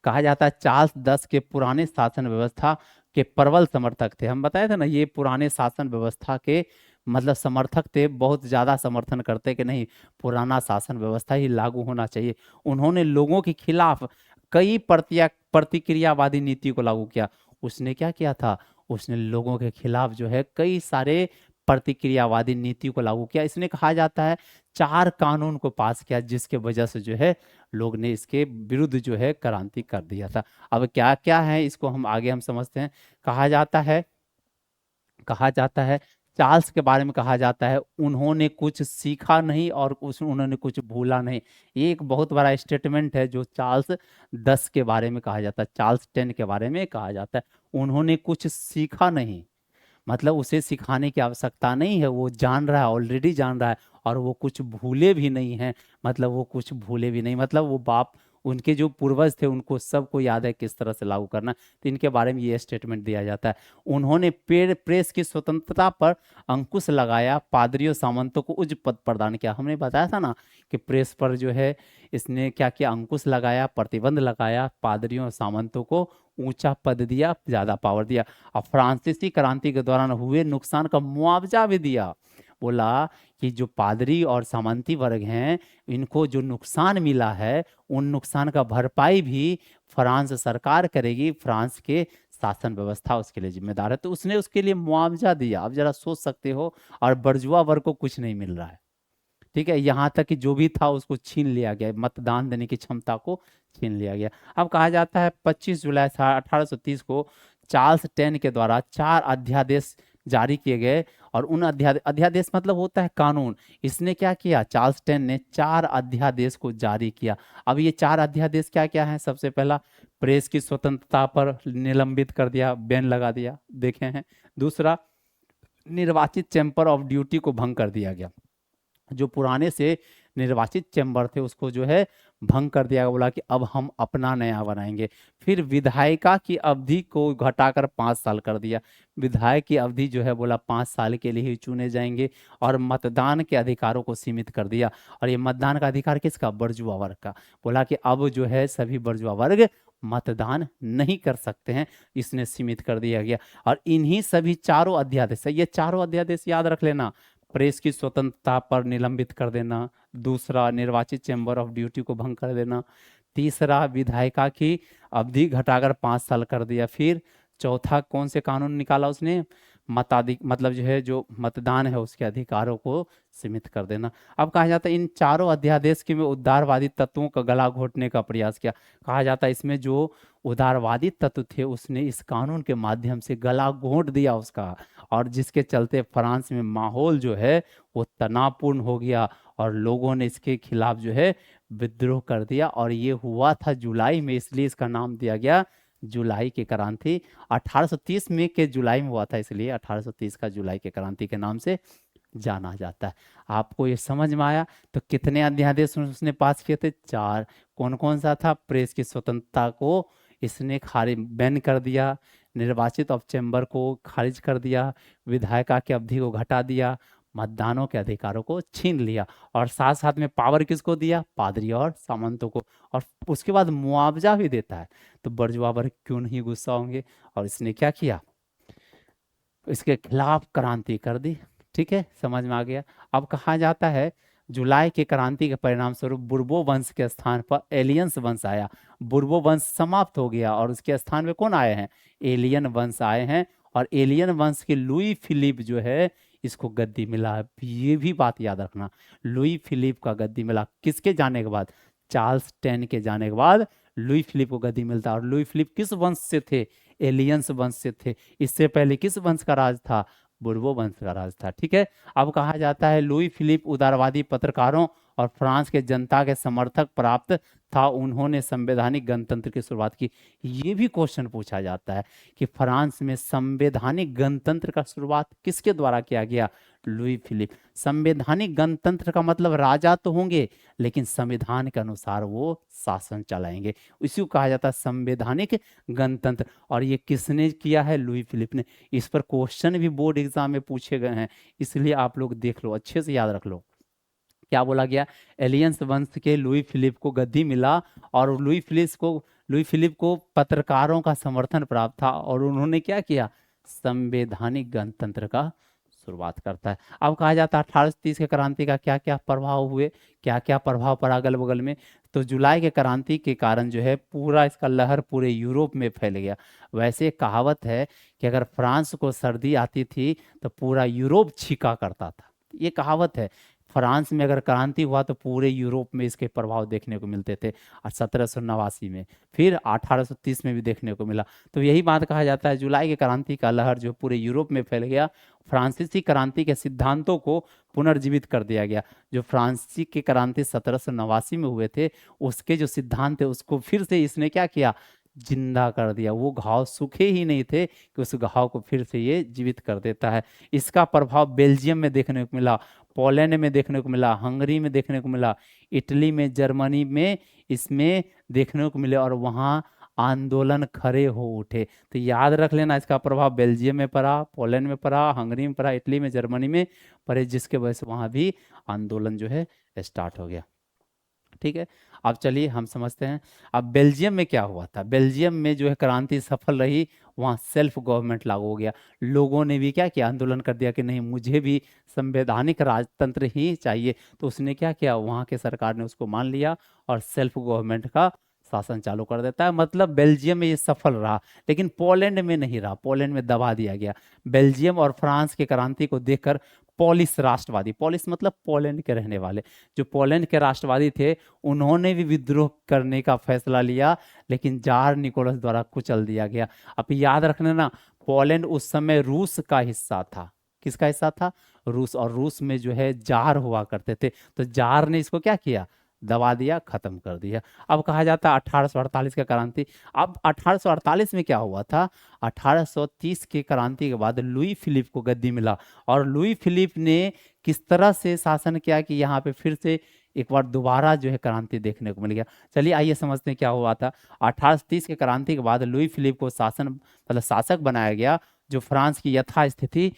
कहा जाता है चार्ल्स 10 के पुराने शासन व्यवस्था के प्रबल समर्थक थे। हम बताए थे ना, ये पुराने शासन व्यवस्था के मतलब समर्थक थे, बहुत ज्यादा समर्थन करते कि नहीं, पुराना शासन व्यवस्था ही लागू होना चाहिए। उन्होंने लोगों के खिलाफ कई प्रतिक्रियावादी नीति को लागू किया। उसने क्या किया था? उसने लोगों के खिलाफ जो है कई सारे प्रतिक्रियावादी नीति को लागू किया। इसने कहा जाता है 4 कानून को पास किया, जिसके वजह से जो है लोग ने इसके विरुद्ध जो है क्रांति कर दिया था। अब क्या क्या है इसको हम आगे हम समझते हैं। कहा जाता है चार्ल्स के बारे में कहा जाता है उन्होंने कुछ सीखा नहीं और उन्होंने कुछ भूला नहीं। ये एक बहुत बड़ा स्टेटमेंट है जो चार्ल्स 10 के बारे में कहा जाता है। चार्ल्स 10 के बारे में कहा जाता है उन्होंने कुछ सीखा नहीं, मतलब उसे सिखाने की आवश्यकता नहीं है, वो जान रहा है, ऑलरेडी जान रहा है। और वो कुछ भूले भी नहीं है, मतलब वो कुछ भूले भी नहीं, मतलब वो बाप उनके जो पूर्वज थे उनको सबको याद है किस तरह से लागू करना। तो इनके बारे में ये स्टेटमेंट दिया जाता है। उन्होंने प्रेस की स्वतंत्रता पर अंकुश लगाया, पादरियों सामंतों को उच्च पद प्रदान किया। हमने बताया था ना कि प्रेस पर जो है इसने क्या किया? अंकुश लगाया, प्रतिबंध लगाया, पादरियों और सामंतों को ऊंचा पद दिया, ज्यादा पावर दिया। और फ्रांसीसी क्रांति के दौरान हुए नुकसान का मुआवजा भी दिया। बोला कि जो पादरी और सामंती वर्ग हैं, इनको जो नुकसान मिला है, उन नुकसान का भरपाई भी फ्रांस सरकार करेगी, फ्रांस के शासन व्यवस्था उसके लिए जिम्मेदार है, तो उसने उसके लिए मुआवजा दिया। अब जरा सोच सकते हो, और बर्जुआ वर्ग को कुछ नहीं मिल रहा है। ठीक है, यहाँ तक कि जो भी था उसको छीन लिया गया, मतदान देने की क्षमता को छीन लिया गया। अब कहा जाता है 25 जुलाई 1830 को चार्ल्स टेन के द्वारा 4 अध्यादेश जारी किए गए। और उन अध्यादेश मतलब होता है कानून। इसने क्या किया, चार्ल्स टेन ने 4 अध्यादेश को जारी किया। अब ये 4 अध्यादेश क्या क्या है? सबसे पहला, प्रेस की स्वतंत्रता पर निलंबित कर दिया, बैन लगा दिया, देखे हैं। दूसरा, निर्वाचित चैम्बर ऑफ ड्यूटी को भंग कर दिया गया। जो पुराने से निर्वाचित चैम्बर थे उसको जो है भंग कर दिया गया, बोला कि अब हम अपना नया बनाएंगे। फिर विधायिका की अवधि को घटाकर 5 साल कर दिया। विधायक की अवधि जो है बोला 5 साल के लिए ही चुने जाएंगे। और मतदान के अधिकारों को सीमित कर दिया। और ये मतदान का अधिकार किसका? बर्जुआ वर्ग का। बोला कि अब जो है सभी बर्जुआ वर्ग मतदान नहीं कर सकते हैं, इसने सीमित कर दिया गया। और इन्हीं सभी चारों अध्यादेश, ये चारों अध्यादेश याद रख लेना। प्रेस की स्वतंत्रता पर निलंबित कर देना, दूसरा निर्वाचित चैम्बर ऑफ ड्यूटी को भंग कर देना, तीसरा विधायिका की अवधि घटाकर 5 साल कर दिया। फिर चौथा कौन से कानून निकाला उसने? मताधिक मतलब जो है जो मतदान है उसके अधिकारों को सीमित कर देना। अब कहा जाता है इन चारों अध्यादेश के में उदारवादी तत्वों का गला घोटने का प्रयास किया। कहा जाता है इसमें जो उदारवादी तत्व थे उसने इस कानून के माध्यम से गला घोंट दिया उसका। और जिसके चलते फ्रांस में माहौल जो है वो तनावपूर्ण हो गया, और लोगों ने इसके खिलाफ जो है विद्रोह कर दिया। और ये हुआ था जुलाई में, इसलिए इसका नाम दिया गया जुलाई की क्रांति। 1830 में के जुलाई में हुआ था, इसलिए 1830 का जुलाई की क्रांति के नाम से जाना जाता है। आपको ये समझ में आया? तो कितने अध्यादेश उसने पास किए थे? 4। कौन कौन सा था? प्रेस की स्वतंत्रता को इसने खारिज बैन कर दिया, निर्वाचित ऑफ चैम्बर को खारिज कर दिया, विधायिका की अवधि को घटा दिया, मतदानों के अधिकारों को छीन लिया, और साथ साथ में पावर किसको दिया? पादरी और सामंतों को। और उसके बाद मुआवजा भी देता है। तो बर्जुआ वर्ग क्यों नहीं गुस्सा होंगे? और इसने क्या किया? इसके खिलाफ क्रांति कर दी। ठीक है, समझ में आ गया। अब कहा जाता है जुलाई की क्रांति के परिणाम स्वरूप बुर्बो वंश के स्थान पर एलियंस वंश आया। बुर्बो वंश समाप्त हो गया और उसके स्थान में कौन आए हैं? एलियन वंश आए हैं। और एलियन वंश के लुई फिलिप जो है इसको गद्दी मिला है। ये भी बात याद रखना, लुई फिलिप का गद्दी मिला किसके जाने के बाद? चार्ल्स टेन के जाने के बाद लुई फिलिप को गद्दी मिलता है। और लुई फिलिप किस वंश से थे? एलियंस वंश से थे। इससे पहले किस वंश का राज था? बुर्बो वंश का राज था। ठीक है, अब कहा जाता है लुई फिलिप उदारवादी पत्रकारों और फ्रांस के जनता के समर्थक प्राप्त था। उन्होंने संवैधानिक गणतंत्र की शुरुआत की। ये भी क्वेश्चन पूछा जाता है कि फ्रांस में संवैधानिक गणतंत्र का शुरुआत किसके द्वारा किया गया? Louis Philippe. संवैधानिक गणतंत्र का मतलब राजा तो होंगे लेकिन संविधान के अनुसार वो शासन चलाएंगे, इसी को कहा जाता है संवैधानिक गणतंत्र। और ये किसने किया है? लुई फिलिप ने। इस पर क्वेश्चन भी बोर्ड एग्जाम में पूछे गए हैं, इसलिए आप लोग देख लो, अच्छे से याद रख लो। क्या बोला गया? एलियंस वंश के लुई फिलिप को गद्दी मिला, और लुई फिलिप को पत्रकारों का समर्थन प्राप्त था, और उन्होंने क्या किया? संवैधानिक गणतंत्र का शुरुआत करता है। अब कहा जाता है 1830 के क्रांति का क्या क्या प्रभाव हुए, क्या क्या प्रभाव पड़ा अगल बगल में। तो जुलाई के क्रांति के कारण जो है पूरा इसका लहर पूरे यूरोप में फैल गया। वैसे एक कहावत है कि अगर फ्रांस को सर्दी आती थी तो पूरा यूरोप छींका करता था, ये कहावत है। फ्रांस में अगर क्रांति हुआ तो पूरे यूरोप में इसके प्रभाव देखने को मिलते थे। और 1789 में, फिर 1830 में भी देखने को मिला। तो यही बात कहा जाता है जुलाई की क्रांति का लहर जो पूरे यूरोप में फैल गया। फ्रांसीसी क्रांति के सिद्धांतों को पुनर्जीवित कर दिया गया। जो फ्रांसीसी की क्रांति 1789 में हुए थे उसके जो सिद्धांत थे उसको फिर से इसने क्या किया? जिंदा कर दिया। वो घाव सूखे ही नहीं थे कि उस घाव को फिर से ये जीवित कर देता है। इसका प्रभाव बेल्जियम में देखने को मिला, पोलैंड में देखने को मिला, हंगरी में देखने को मिला, इटली में, जर्मनी में इसमें देखने को मिले, और वहाँ आंदोलन खड़े हो उठे। तो याद रख लेना, इसका प्रभाव बेल्जियम में पड़ा, पोलैंड में पड़ा, हंगरी में पड़ा, इटली में, जर्मनी में पड़े, जिसके वजह से वहाँ भी आंदोलन जो है स्टार्ट हो गया। ठीक है, अब चलिए हम समझते हैं अब बेल्जियम में क्या हुआ था। बेल्जियम में जो है क्रांति सफल रही, वहाँ सेल्फ गवर्नमेंट लागू हो गया। लोगों ने भी क्या किया? आंदोलन कर दिया कि नहीं, मुझे भी संवैधानिक राजतंत्र ही चाहिए। तो उसने क्या किया? वहाँ के सरकार ने उसको मान लिया और सेल्फ गवर्नमेंट का शासन चालू कर देता है। मतलब बेल्जियम में ये सफल रहा, लेकिन पोलैंड में नहीं रहा, पोलैंड में दबा दिया गया। बेल्जियम और फ्रांस की क्रांति को देखकर पोलिश राष्ट्रवादी, पोलिश मतलब पोलैंड के रहने वाले, जो पोलैंड के राष्ट्रवादी थे, उन्होंने भी विद्रोह करने का फैसला लिया, लेकिन जार निकोलस द्वारा कुचल दिया गया। अब याद रखना ना, पोलैंड उस समय रूस का हिस्सा था। किसका हिस्सा था? रूस। और रूस में जो है जार हुआ करते थे, तो जार ने इसको क्या किया? दबा दिया, खत्म कर दिया। अब कहा जाता है 1848 का क्रांति। अब 1848 में क्या हुआ था? 1830 की क्रांति के बाद लुई फिलिप को गद्दी मिला, और लुई फिलिप ने किस तरह से शासन किया कि यहाँ पे फिर से एक बार दोबारा जो है क्रांति देखने को मिल गया। चलिए आइए समझते हैं क्या हुआ था। 1830 की क्रांति के बाद लुई फिलिप को शासन मतलब शासक बनाया गया, जो फ्रांस की यथास्थिति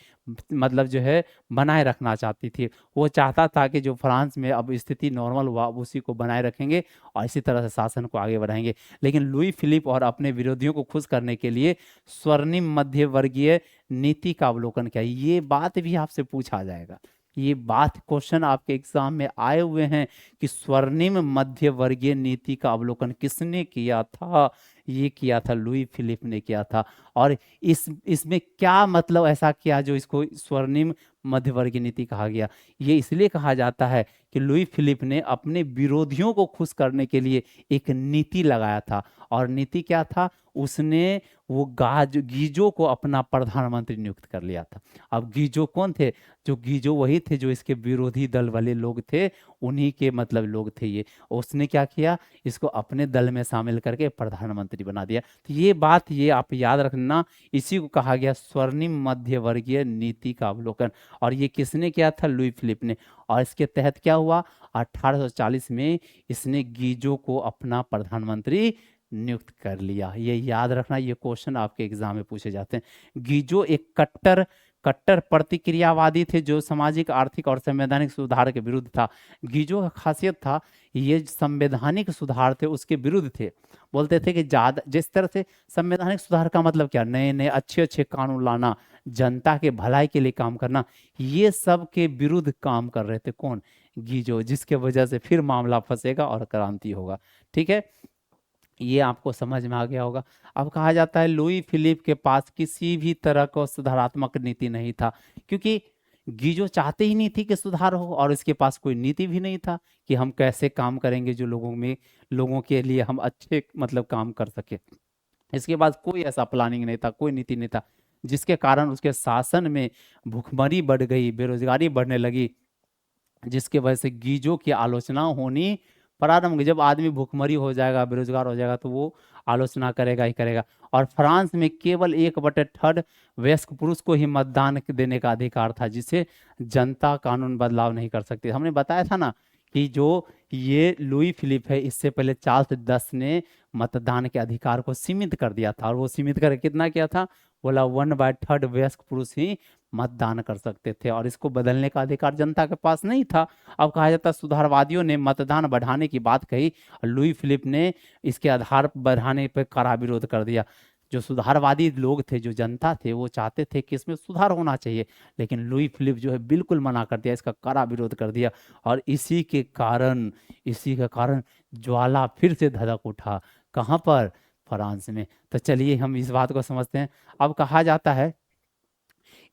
मतलब जो है बनाए रखना चाहती थी। वो चाहता था कि जो फ्रांस में अब स्थिति नॉर्मल हुआ, अब उसी को बनाए रखेंगे और इसी तरह से शासन को आगे बढ़ाएंगे। लेकिन लुई फिलिप और अपने विरोधियों को खुश करने के लिए स्वर्णिम मध्य वर्गीय नीति का अवलोकन किया। ये बात भी आपसे पूछा जाएगा, ये बात क्वेश्चन आपके एग्जाम में आए हुए हैं कि स्वर्णिम मध्य वर्गीय नीति का अवलोकन किसने किया था? ये किया था लुई फिलिप ने किया था। और इसमें क्या मतलब ऐसा किया जो इसको स्वर्णिम मध्यवर्गीय नीति कहा गया? ये इसलिए कहा जाता है कि लुई फिलिप ने अपने विरोधियों को खुश करने के लिए एक नीति लगाया था। और नीति क्या था? उसने वो गीजो को अपना प्रधानमंत्री नियुक्त कर लिया था। अब गीजो कौन थे? जो गीजो वही थे जो इसके विरोधी दल वाले लोग थे, उन्हीं के मतलब लोग थे ये। उसने क्या किया? इसको अपने दल में शामिल करके प्रधानमंत्री बना दिया। तो ये बात ये आप याद रखना, इसी को कहा गया स्वर्णिम मध्यवर्गीय नीति का अवलोकन। और ये किसने किया था? लुई फिलिप ने। और इसके तहत क्या हुआ? 1840 में इसने गीजो को अपना प्रधानमंत्री नियुक्त कर लिया। ये याद रखना, ये क्वेश्चन आपके एग्जाम में पूछे जाते हैं। गीजो एक कट्टर कट्टर प्रतिक्रियावादी थे, जो सामाजिक, आर्थिक और संवैधानिक सुधार के विरुद्ध था। गीजो का खासियत था, ये संवैधानिक सुधार थे उसके विरुद्ध थे। बोलते थे कि ज्यादा जिस तरह से संवैधानिक सुधार का मतलब क्या? नए नए अच्छे अच्छे कानून लाना, जनता के भलाई के लिए काम करना, ये सब के विरुद्ध काम कर रहे थे। कौन? गीजो। जिसके वजह से फिर मामला फंसेगा और क्रांति होगा। ठीक है, ये आपको समझ में आ गया होगा। अब कहा जाता है लुई फिलिप के पास किसी भी तरह का सुधारात्मक नीति नहीं था, क्योंकि गीजो चाहते ही नहीं थी कि सुधार हो, और इसके पास कोई नीति भी नहीं था कि हम कैसे काम करेंगे जो लोगों के लिए हम अच्छे मतलब काम कर सके। इसके पास कोई ऐसा प्लानिंग नहीं था, कोई नीति नहीं था, जिसके कारण उसके शासन में भुखमरी बढ़ गई, बेरोजगारी बढ़ने लगी, जिसके वजह से गीजो की आलोचना होनी प्रारंभ हुई। जब आदमी भूखमरी हो जाएगा, बेरोजगार हो जाएगा, तो वो आलोचना करेगा ही करेगा। और फ्रांस में केवल 1/3 वयस्क पुरुष को ही मतदान देने का अधिकार था, जिसे जनता कानून बदलाव नहीं कर सकती। हमने बताया था ना कि जो ये लुई फिलिप है, इससे पहले चार्ल्स 10 ने मतदान के अधिकार को सीमित कर दिया था। और वो सीमित करके कितना किया था? बोला 1/3 वयस्क पुरुष ही मतदान कर सकते थे, और इसको बदलने का अधिकार जनता के पास नहीं था। अब कहा जाता है सुधारवादियों ने मतदान बढ़ाने की बात कही, लुई फिलिप ने इसके आधार बढ़ाने पर कड़ा विरोध कर दिया। जो सुधारवादी लोग थे, जो जनता थे, वो चाहते थे कि इसमें सुधार होना चाहिए, लेकिन लुई फिलिप जो है बिल्कुल मना कर दिया, इसका कड़ा विरोध कर दिया। और इसी के कारण ज्वाला फिर से धधक उठा। कहाँ पर? फ्रांस में। तो चलिए हम इस बात को समझते हैं। अब कहा जाता है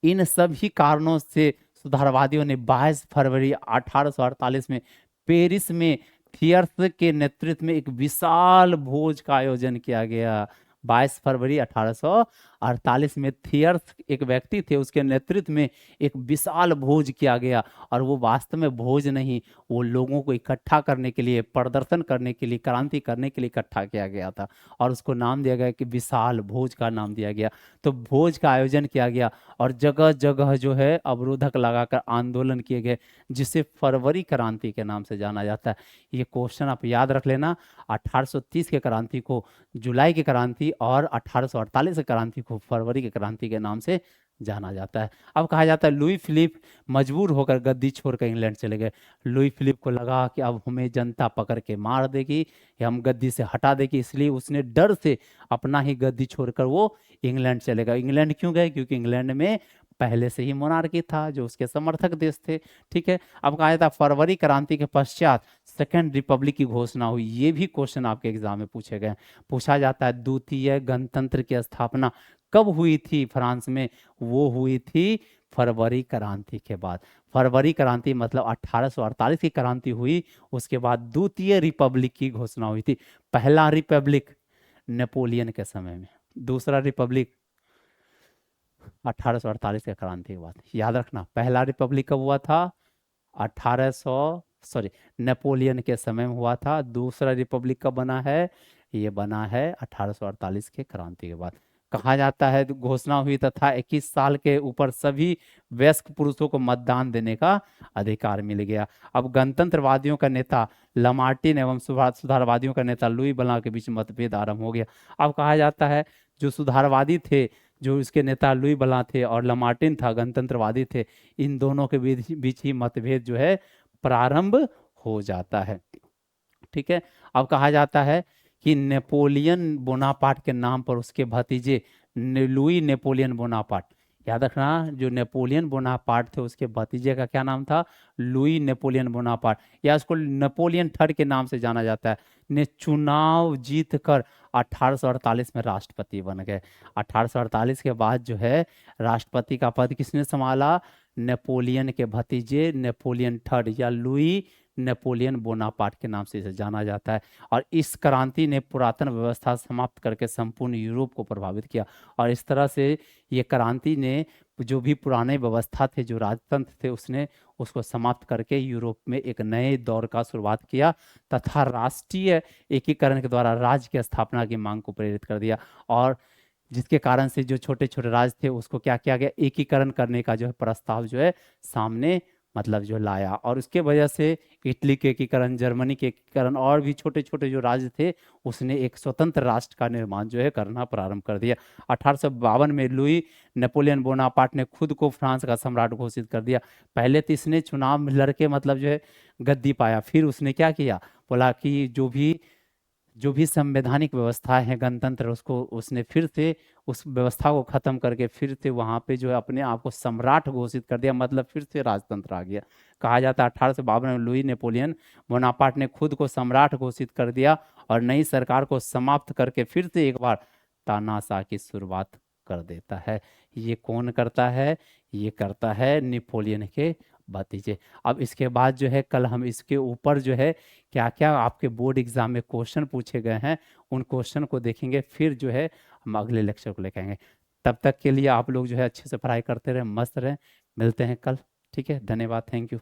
इन सभी कारणों से सुधारवादियों ने 22 फरवरी 1848 में पेरिस में थियर्स के नेतृत्व में एक विशाल भोज का आयोजन किया गया। 22 फरवरी 1848 में थियर्स एक व्यक्ति थे, उसके नेतृत्व में एक विशाल भोज किया गया। और वो वास्तव में भोज नहीं, वो लोगों को इकट्ठा करने के लिए, प्रदर्शन करने के लिए, क्रांति करने के लिए इकट्ठा किया गया था, और उसको नाम दिया गया कि विशाल भोज का नाम दिया गया। तो भोज का आयोजन किया गया, और जगह जगह जो है अवरोधक लगाकर आंदोलन किए गए, जिसे फरवरी क्रांति के नाम से जाना जाता है। ये क्वेश्चन आप याद रख लेना। 1830 के क्रांति को जुलाई की क्रांति, और 1848 की क्रांति को फरवरी की क्रांति के नाम से जाना जाता है। अब कहा जाता है लुई फिलिप मजबूर होकर गद्दी छोड़कर इंग्लैंड चले गए। लुई फिलिप को लगा कि अब हमें जनता पकड़ के मार देगी या हम गद्दी से हटा देगी, इसलिए उसने डर से अपना ही गद्दी छोड़कर वो इंग्लैंड चले गए। इंग्लैंड क्यों गए? क्योंकि इंग्लैंड में पहले से ही मोनार्की था, जो उसके समर्थक देश थे। ठीक है, अब कहा जाता है फरवरी क्रांति के पश्चात सेकेंड रिपब्लिक की घोषणा हुई। ये भी क्वेश्चन आपके एग्जाम में पूछे गए हैं। पूछा जाता है द्वितीय गणतंत्र की स्थापना कब हुई थी फ्रांस में? वो हुई थी फरवरी क्रांति के बाद। फरवरी क्रांति मतलब 1848 की क्रांति हुई, उसके बाद द्वितीय रिपब्लिक की घोषणा हुई थी। पहला रिपब्लिक नेपोलियन के समय में, दूसरा रिपब्लिक 1848 के क्रांति के बाद। याद रखना, पहला रिपब्लिक कब हुआ था? 1800 सॉरी नेपोलियन के समय में हुआ था। दूसरा रिपब्लिक कब बना है? ये बना है 1848 के क्रांति के बाद। कहा जाता है घोषणा हुई तथा 21 साल के ऊपर सभी वयस्क पुरुषों को मतदान देने का अधिकार मिल गया। अब गणतंत्रवादियों का नेता लमार्टिन एवं सुधारवादियों का नेता लुई ब्लां के बीच मतभेद आरंभ हो गया। अब कहा जाता है जो सुधारवादी थे, जो इसके नेता लुई ब्लां थे, और लमार्टिन था गणतंत्रवादी थे, इन दोनों के बीच ही मतभेद जो है प्रारंभ हो जाता है। ठीक है, अब कहा जाता है कि नेपोलियन बोनापार्ट के नाम पर उसके भतीजे लुई नेपोलियन बोनापार्ट, याद रखना जो नेपोलियन बोनापार्ट थे उसके भतीजे का क्या नाम था? लुई नेपोलियन बोनापार्ट, या उसको नेपोलियन थर्ड के नाम से जाना जाता है, ने चुनाव जीतकर 1848 में राष्ट्रपति बन गए। 1848 के बाद जो है राष्ट्रपति का पद किसने संभाला? नेपोलियन के भतीजे नेपोलियन थर्ड या लुई नेपोलियन बोनापार्ट के नाम से इसे जाना जाता है। और इस क्रांति ने पुरातन व्यवस्था समाप्त करके संपूर्ण यूरोप को प्रभावित किया। और इस तरह से ये क्रांति ने जो भी पुराने व्यवस्था थे, जो राजतंत्र थे, उसने उसको समाप्त करके यूरोप में एक नए दौर का शुरुआत किया तथा राष्ट्रीय एकीकरण के द्वारा राज्य की स्थापना की मांग को प्रेरित कर दिया। और जिसके कारण से जो छोटे छोटे राज्य थे उसको क्या किया गया? एकीकरण करने का जो है प्रस्ताव जो है सामने मतलब जो लाया। और उसके वजह से इटली के एकीकरण, जर्मनी के एकीकरण, और भी छोटे छोटे जो राज्य थे, उसने एक स्वतंत्र राष्ट्र का निर्माण जो है करना प्रारंभ कर दिया। 1852 में लुई नेपोलियन बोनापार्ट ने खुद को फ्रांस का सम्राट घोषित कर दिया। पहले तो इसने चुनाव में लड़के मतलब जो है गद्दी पाया, फिर उसने क्या किया, बोला कि जो भी संवैधानिक व्यवस्था है गणतंत्र, उसको उसने फिर से उस व्यवस्था को खत्म करके फिर से वहां पे जो है अपने आप को सम्राट घोषित कर दिया, मतलब फिर से राजतंत्र आ गया। कहा जाता है 1852 में लुई नेपोलियन बोनापार्ट ने खुद को सम्राट घोषित कर दिया और नई सरकार को समाप्त करके फिर से एक बार तानाशाह की शुरुआत कर देता है। ये कौन करता है? ये करता है नेपोलियन के भतीजे। अब इसके बाद जो है कल हम इसके ऊपर जो है क्या क्या आपके बोर्ड एग्जाम में क्वेश्चन पूछे गए हैं उन क्वेश्चन को देखेंगे, फिर जो है हम अगले लेक्चर को लेकर आएंगे। तब तक के लिए आप लोग जो है अच्छे से पढ़ाई करते रहें, मस्त रहें। मिलते हैं कल। ठीक है, धन्यवाद, थैंक यू।